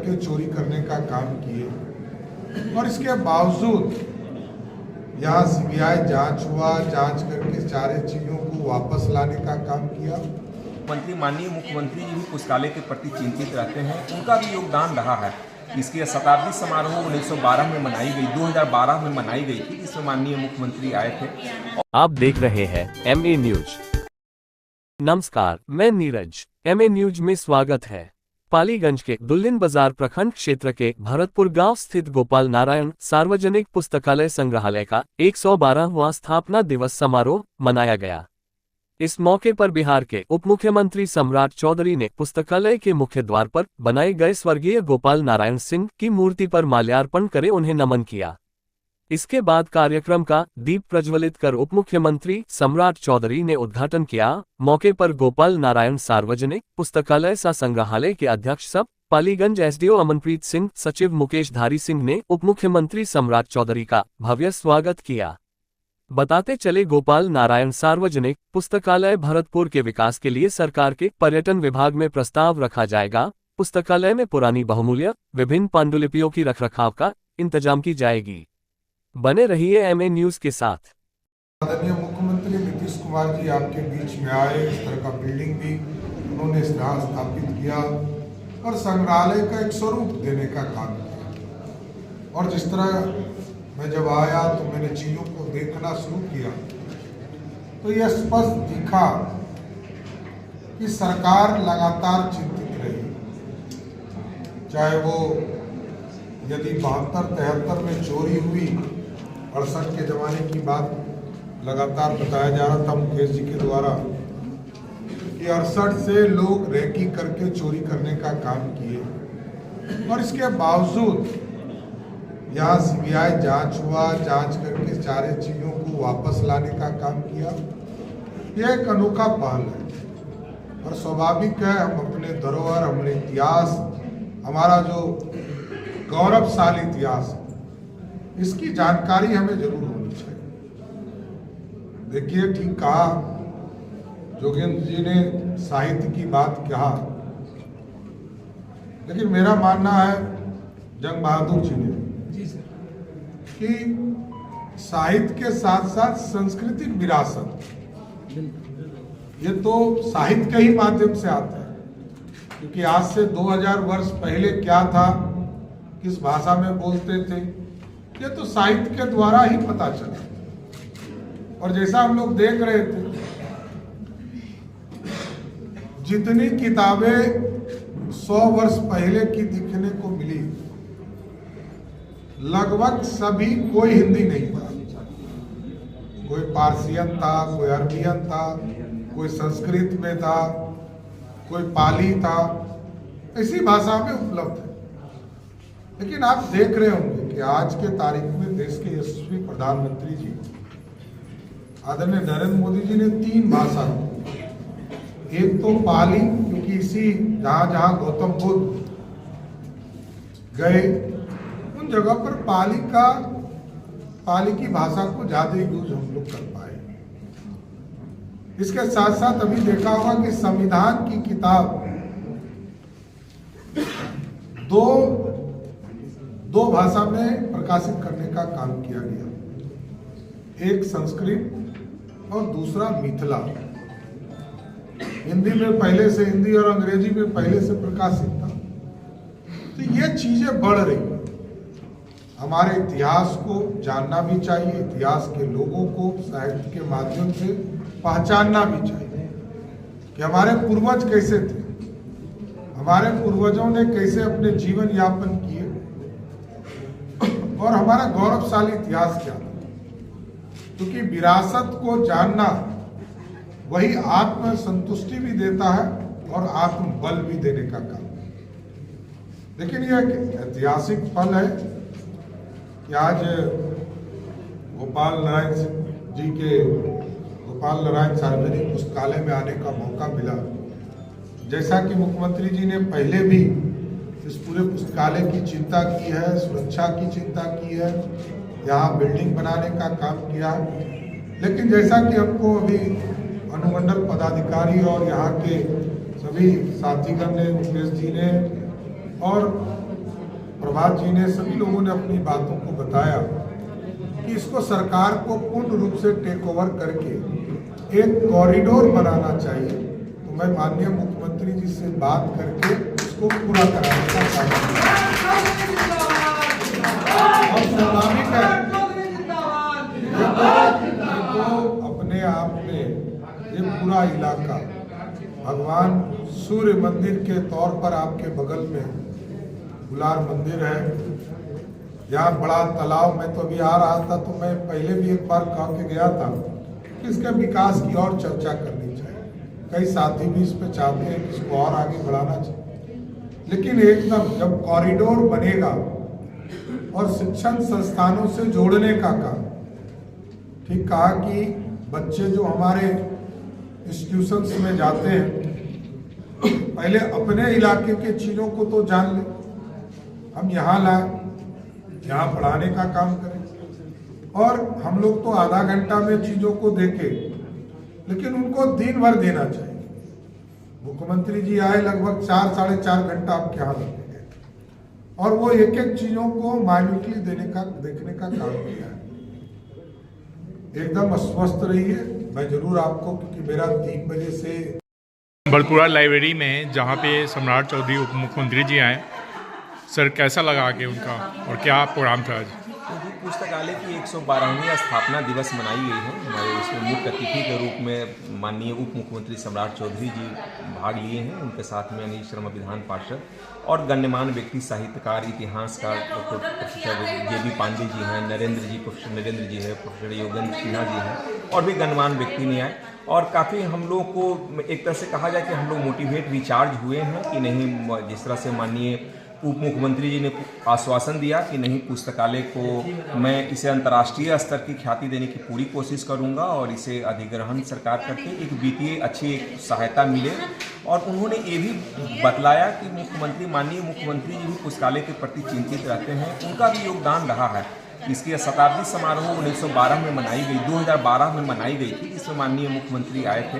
करके चोरी करने का काम किए और इसके बावजूद यहाँ सीबीआई जांच हुआ, जांच करके सारे चीज़ों को वापस लाने का काम किया। माननीय मुख्यमंत्री जी भी पुस्तकालय के प्रति चिंतित रहते हैं, उनका भी योगदान रहा है। इसकी शताब्दी समारोह 1912 में मनाई गई, 2012 में मनाई गई थी, इसमें माननीय मुख्यमंत्री आए थे। आप देख रहे हैं MA न्यूज। नमस्कार, मैं नीरज। MA न्यूज में स्वागत है। पालीगंज के दुल्हिन बाजार प्रखंड क्षेत्र के भरतपुर गांव स्थित गोपाल नारायण सार्वजनिक पुस्तकालय संग्रहालय का 112वां स्थापना दिवस समारोह मनाया गया। इस मौके पर बिहार के उप मुख्यमंत्री सम्राट चौधरी ने पुस्तकालय के मुख्य द्वार पर बनाए गए स्वर्गीय गोपाल नारायण सिंह की मूर्ति पर माल्यार्पण कर उन्हें नमन किया। इसके बाद कार्यक्रम का दीप प्रज्वलित कर उप मुख्यमंत्री सम्राट चौधरी ने उद्घाटन किया। मौके पर गोपाल नारायण सार्वजनिक पुस्तकालय संग्रहालय के अध्यक्ष सब पालीगंज SDO अमनप्रीत सिंह, सचिव मुकेश धारी सिंह ने उप मुख्यमंत्री सम्राट चौधरी का भव्य स्वागत किया। बताते चले, गोपाल नारायण सार्वजनिक पुस्तकालय भरतपुर के विकास के लिए सरकार के पर्यटन विभाग में प्रस्ताव रखा जाएगा। पुस्तकालय में पुरानी बहुमूल्य विभिन्न पांडुलिपियों की रखरखाव का इंतजाम की जाएगी। बने रहिए MA न्यूज के साथ। आदरणीय मुख्यमंत्री नीतीश कुमार जी आपके बीच में आए, इस तरह का बिल्डिंग भी उन्होंने यहाँ स्थापित किया और संग्रहालय का एक स्वरूप देने का काम किया। और जिस तरह मैं जब आया तो मैंने चीज़ों को देखना शुरू किया तो यह स्पष्ट दिखा कि सरकार लगातार चिंतित रही। चाहे वो यदि 72-73 में चोरी हुई, 68 के ज़माने की बात लगातार बताया जा रहा था मुकेश जी के द्वारा कि 68 से लोग रेकी करके चोरी करने का काम किए और इसके बावजूद यहाँ सीबीआई जांच हुआ, जांच करके सारे चीज़ों को वापस लाने का काम किया। यह एक अनोखा पहल है और स्वाभाविक है। हम अपने धरोहर, हमारे इतिहास, हमारा जो गौरवशाली इतिहास, इसकी जानकारी हमें जरूर होनी चाहिए। देखिए, ठीक कहा जोगेंद्र जी ने, साहित्य की बात कहा, लेकिन मेरा मानना है जंग बहादुर जी ने कि साहित्य के साथ साथ सांस्कृतिक विरासत, ये तो साहित्य के ही माध्यम से आता है। क्योंकि आज से 2000 वर्ष पहले क्या था, किस भाषा में बोलते थे, ये तो साहित्य के द्वारा ही पता चला। और जैसा हम लोग देख रहे थे, जितनी किताबें 100 वर्ष पहले की दिखने को मिली, लगभग सभी, कोई हिंदी नहीं था, कोई पारसियन था, कोई अरबियन था, कोई संस्कृत में था, कोई पाली था, इसी भाषा में उपलब्ध है। लेकिन आप देख रहे होंगे कि आज के तारीख में देश के यशस्वी प्रधानमंत्री जी आदरणीय नरेंद्र मोदी जी ने 3 भाषा, एक तो पाली, क्योंकि इसी जहां जहां गौतम बुद्ध गए उन जगह पर पाली की भाषा को ज्यादा यूज हम लोग कर पाए। इसके साथ साथ अभी देखा होगा कि संविधान की किताब दो भाषा में प्रकाशित करने का काम किया गया, एक संस्कृत और दूसरा मिथिला। हिंदी में पहले से, हिंदी और अंग्रेजी में पहले से प्रकाशित था। तो ये चीजें बढ़ रही हैं। हमारे इतिहास को जानना भी चाहिए, इतिहास के लोगों को साहित्य के माध्यम से पहचानना भी चाहिए कि हमारे पूर्वज कैसे थे, हमारे पूर्वजों ने कैसे अपने जीवन यापन किए और हमारा गौरवशाली इतिहास क्या था। क्योंकि विरासत को जानना वही आत्म संतुष्टि भी देता है और आत्म बल भी देने का काम। लेकिन यह एक ऐतिहासिक पल है कि आज गोपाल नारायण जी के गोपाल नारायण सार्वजनिक पुस्तकालय में आने का मौका मिला। जैसा कि मुख्यमंत्री जी ने पहले भी इस पूरे पुस्तकालय की चिंता की है, सुरक्षा की चिंता की है, यहाँ बिल्डिंग बनाने का काम किया। लेकिन जैसा कि हमको अभी अनुमंडल पदाधिकारी और यहाँ के सभी साथीगण ने, मुकेश जी ने और प्रभात जी ने, सभी लोगों ने अपनी बातों को बताया कि इसको सरकार को पूर्ण रूप से टेक ओवर करके एक कॉरिडोर बनाना चाहिए। तो मैं माननीय मुख्यमंत्री जी से बात करके इसको पूरा कराने का काम करूंगा। और स्वाभाविक है, तो अपने आप में ये पूरा इलाका भगवान सूर्य मंदिर के तौर पर आपके बगल में गुलार मंदिर है, यहाँ बड़ा तालाब। मैं तो अभी आ रहा था तो मैं पहले भी एक बार कह के गया था कि इसके विकास की और चर्चा करनी चाहिए। कई साथी भी इस पर चाहते हैं कि इसको और आगे बढ़ाना चाहिए, लेकिन एकदम जब कॉरिडोर बनेगा और शिक्षण संस्थानों से जोड़ने का काम, ठीक कहा कि बच्चे जो हमारे इंस्टीट्यूशंस में जाते हैं पहले अपने इलाके के चीज़ों को तो जान ले, हम यहाँ लाए, यहाँ पढ़ाने का काम करें। और हम लोग तो आधा घंटा में चीज़ों को देखें, लेकिन उनको दिन भर देना चाहिए। मुख्यमंत्री जी आए, लगभग 4 - 4.5 घंटा आपके यहाँ लगेंगे और वो एक एक चीज़ों को माइन्यूटली देखने का काम किया है। एकदम अस्वस्थ रहिए, मैं जरूर आपको, क्योंकि मेरा 3 बजे से भरतपुरा लाइब्रेरी में जहाँ पे सम्राट चौधरी उप मुख्यमंत्री जी आए, सर कैसा लगा आके उनका और क्या प्रोग्राम था आज? पुस्तकालय की 112वीं स्थापना दिवस मनाई गई है। हमारे इसमें मुख्य अतिथि के रूप में माननीय उप मुख्यमंत्री सम्राट चौधरी जी भाग लिए हैं। उनके साथ में अनिल शर्मा विधान पार्षद और गण्यमान्य व्यक्ति, साहित्यकार, इतिहासकार प्रोफेसर JB पांडे जी हैं, प्रोफेसर नरेंद्र जी है, प्रोफेसर योगेंद्र सिन्हा जी हैं और भी गण्यमान्य व्यक्ति नहीं आए। और काफ़ी हम लोग को एक तरह से कहा जाए कि हम लोग मोटिवेट, रिचार्ज हुए हैं कि नहीं, जिस तरह से माननीय उप मुख्यमंत्री जी ने आश्वासन दिया कि नहीं, पुस्तकालय को मैं इसे अंतर्राष्ट्रीय स्तर की ख्याति देने की पूरी कोशिश करूंगा और इसे अधिग्रहण सरकार करके एक वित्तीय अच्छी एक सहायता मिले। और उन्होंने ये भी बतलाया कि मुख्यमंत्री, माननीय मुख्यमंत्री जी भी पुस्तकालय के प्रति चिंतित रहते हैं, उनका भी योगदान रहा है। इसकी शताब्दी समारोह 1912 में मनाई गई, 2012 में मनाई गई थी, जिसमें माननीय मुख्यमंत्री आए थे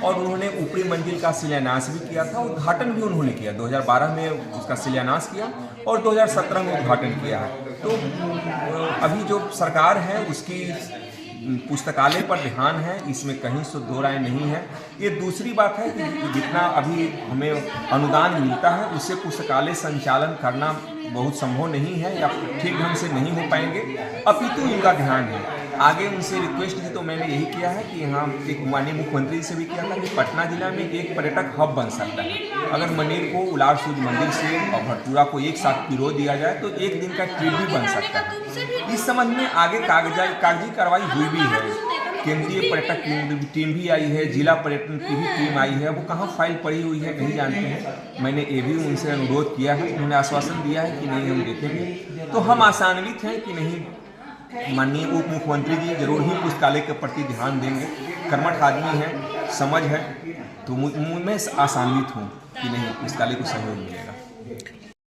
और उन्होंने ऊपरी मंजिल का शिलान्यास भी किया था, उद्घाटन भी उन्होंने किया। 2012 में उसका शिलान्यास किया और 2017 में उद्घाटन किया है। तो अभी जो सरकार है उसकी पुस्तकालय पर ध्यान है, इसमें कहीं से दो राय नहीं है। ये दूसरी बात है कि जितना अभी हमें अनुदान मिलता है उससे पुस्तकालय संचालन करना बहुत संभव नहीं है या ठीक ढंग से नहीं हो पाएंगे, अपितु इनका ध्यान है। आगे उनसे रिक्वेस्ट की तो मैंने यही किया है कि यहाँ एक माननीय मुख्यमंत्री से भी किया था कि पटना जिला में एक पर्यटक हब बन सकता है। अगर मनेर को उलार सूर्य मंदिर से और भरतपुरा को एक साथ पिरो दिया जाए तो एक दिन का ट्रिप भी बन सकता है। इस संबंध में आगे कागजी कार्रवाई हुई भी है। केंद्रीय पर्यटक टीम भी आई है, जिला पर्यटन की भी टीम आई है, वो कहाँ फाइल पड़ी हुई है नहीं जानते हैं। मैंने ये भी उनसे अनुरोध किया है, उन्होंने आश्वासन दिया है कि नहीं हम देखेंगे। तो हम आशान्वित हैं कि नहीं, माननीय उप मुख्यमंत्री जी जरूर ही पुस्तकालय के प्रति ध्यान देंगे। कर्मठ आदमी है, समझ है, तो मैं आशान्वित हूँ कि नहीं पुस्तकालय को सहयोग मिलेगा।